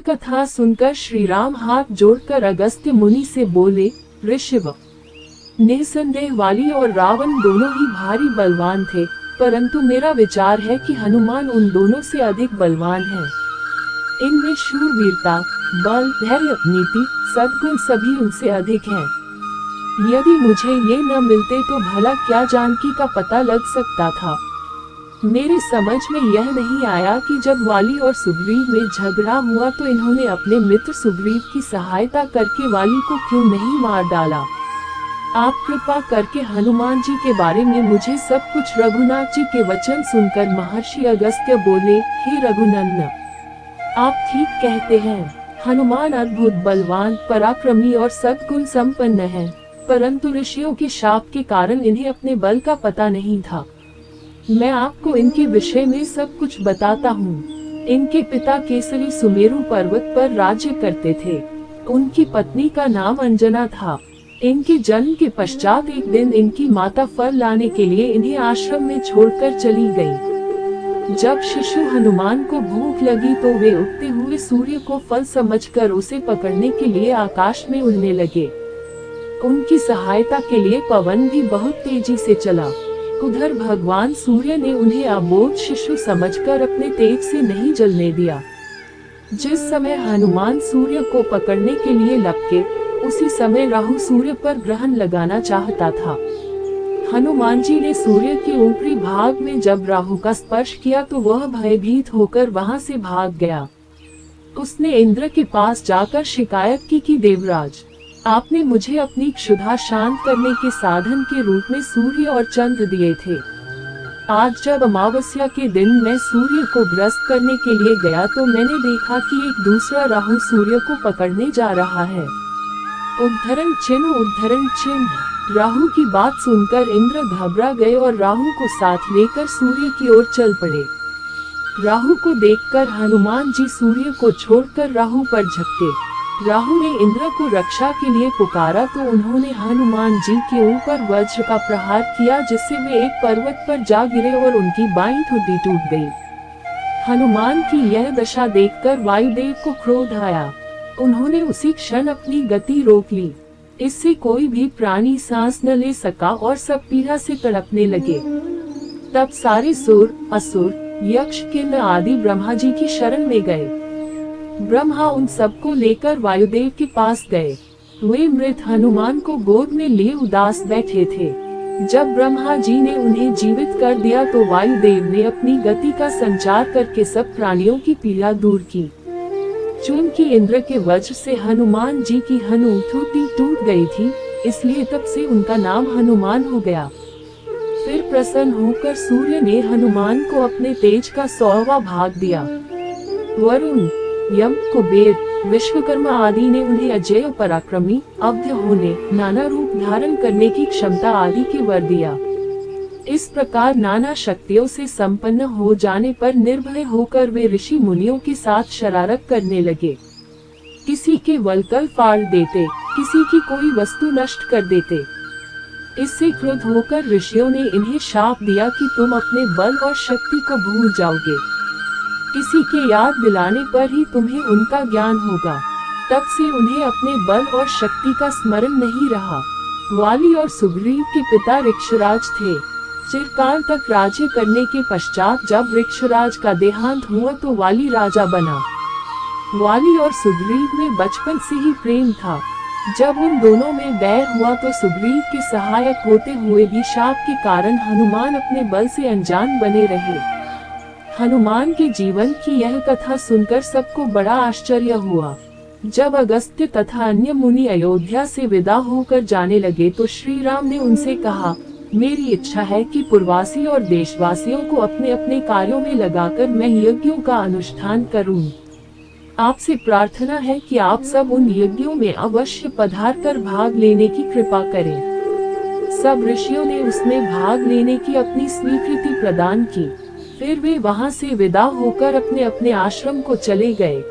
कथा सुनकर श्री राम हाथ जोड़कर अगस्त्य मुनि से बोले, ऋषभ, निसंदेह वाली और रावण दोनों ही भारी बलवान थे, परंतु मेरा विचार है कि हनुमान उन दोनों से अधिक बलवान है। इनमें शूरवीरता, बल, धैर्य, नीति, सद्गुण सभी उनसे अधिक हैं। यदि मुझे ये न मिलते तो भला क्या जानकी का पता लग सकता था। मेरे समझ में यह नहीं आया कि जब वाली और सुग्रीव में झगड़ा हुआ तो इन्होंने अपने मित्र सुग्रीव की सहायता करके वाली को क्यों नहीं मार डाला। आप कृपा करके हनुमान जी के बारे में मुझे सब कुछ। रघुनाथ जी के वचन सुनकर महर्षि अगस्त्य बोले, हे रघुनंदन, आप ठीक कहते हैं। हनुमान अद्भुत बलवान, पराक्रमी और सद्गुण संपन्न है, परंतु ऋषियों के शाप के कारण इन्हें अपने बल का पता नहीं था। मैं आपको इनके विषय में सब कुछ बताता हूँ। इनके पिता केसरी सुमेरु पर्वत पर राज्य करते थे। उनकी पत्नी का नाम अंजना था। इनके जन्म के पश्चात एक दिन इनकी माता फल लाने के लिए इन्हें आश्रम में छोड़कर चली गई। जब शिशु हनुमान को भूख लगी तो वे उगते हुए सूर्य को फल समझकर उसे पकड़ने के लिए आकाश में उड़ने लगे। उनकी सहायता के लिए पवन भी बहुत तेजी से चला। उधर भगवान सूर्य ने उन्हें अबोध शिशु समझकर अपने तेज से नहीं जलने दिया। जिस समय हनुमान सूर्य को पकड़ने के लिए लपके, उसी समय राहु सूर्य पर ग्रहण लगाना चाहता था। हनुमान जी ने सूर्य के ऊपरी भाग में जब राहु का स्पर्श किया तो वह भयभीत होकर वहां से भाग गया। उसने इंद्र के पास जाकर शिकायत की कि देवराज, आपने मुझे अपनी क्षुधा शांत करने के साधन के रूप में सूर्य और चंद्र दिए थे। आज जब अमावस्या के दिन मैं सूर्य को ग्रस्त करने के लिए गया तो मैंने देखा कि एक दूसरा राहु सूर्य को पकड़ने जा रहा है। उद्धरण चिन्ह, उद्धरण चिन्ह। राहु की बात सुनकर इंद्र घबरा गए और राहु को साथ लेकर सूर्य की ओर चल पड़े। राहु को देखकर हनुमान जी सूर्य को छोड़कर राहु पर झपटे। राहु ने इंद्र को रक्षा के लिए पुकारा तो उन्होंने हनुमान जी के ऊपर वज्र का प्रहार किया, जिससे वे एक पर्वत पर जा गिरे और उनकी बाईं ठुड्डी टूट गई। हनुमान की यह दशा देखकर वायुदेव को क्रोध आया। उन्होंने उसी क्षण अपनी गति रोक ली। इससे कोई भी प्राणी सांस न ले सका और सब पीड़ा से तड़पने लगे। तब सारे सुर, असुर, यक्ष, किन्नर आदि ब्रह्मा जी की शरण में गए। ब्रह्मा उन सबको लेकर वायुदेव के पास गए। वे मृत हनुमान को गोद में लिए उदास बैठे थे। जब ब्रह्मा जी ने उन्हें जीवित कर दिया तो वायुदेव ने अपनी गति का संचार करके सब प्राणियों की पीड़ा दूर की। चूंकि इंद्र के वज्र से हनुमान जी की हनुठुड्डी टूट गई थी, इसलिए तब से उनका नाम हनुमान हो गया। फिर प्रसन्न होकर सूर्य ने हनुमान को अपने तेज का 100वां भाग दिया। वरुण, यम, कुबेर, विश्वकर्मा आदि ने उन्हें अजेय, पराक्रमी, अवध्य होने, नाना रूप धारण करने की क्षमता आदि के वर दिया। इस प्रकार नाना शक्तियों से संपन्न हो जाने पर निर्भय होकर वे ऋषि मुनियों के साथ शरारत करने लगे। किसी के वलकल फाड़ देते, किसी की कोई वस्तु नष्ट कर देते। इससे क्रुद्ध होकर ऋषियों ने इन्हें शाप दिया कि तुम अपने बल और शक्ति को भूल जाओगे। किसी के याद दिलाने पर ही तुम्हें उनका ज्ञान होगा। तब से उन्हें अपने बल और शक्ति का स्मरण नहीं रहा। वाली और सुग्रीव के पिता ऋक्षराज थे। चिरकाल तक राज्य करने के पश्चात जब ऋक्षराज का देहांत हुआ तो वाली राजा बना। वाली और सुग्रीव में बचपन से ही प्रेम था। जब उन दोनों में बैर हुआ तो सुग्रीव के सहायक होते हुए भी शाप के कारण हनुमान अपने बल से अनजान बने रहे। हनुमान के जीवन की यह कथा सुनकर सबको बड़ा आश्चर्य हुआ। जब अगस्त्य तथा अन्य मुनि अयोध्या से विदा होकर जाने लगे तो श्री राम ने उनसे कहा, मेरी इच्छा है कि पुरवासी और देशवासियों को अपने अपने कार्यों में लगाकर मैं यज्ञों का अनुष्ठान करूं। आपसे प्रार्थना है कि आप सब उन यज्ञों में अवश्य पधार कर भाग लेने की कृपा करें। सब ऋषियों ने उसमें भाग लेने की अपनी स्वीकृति प्रदान की। फिर वे वहां से विदा होकर अपने अपने आश्रम को चले गए।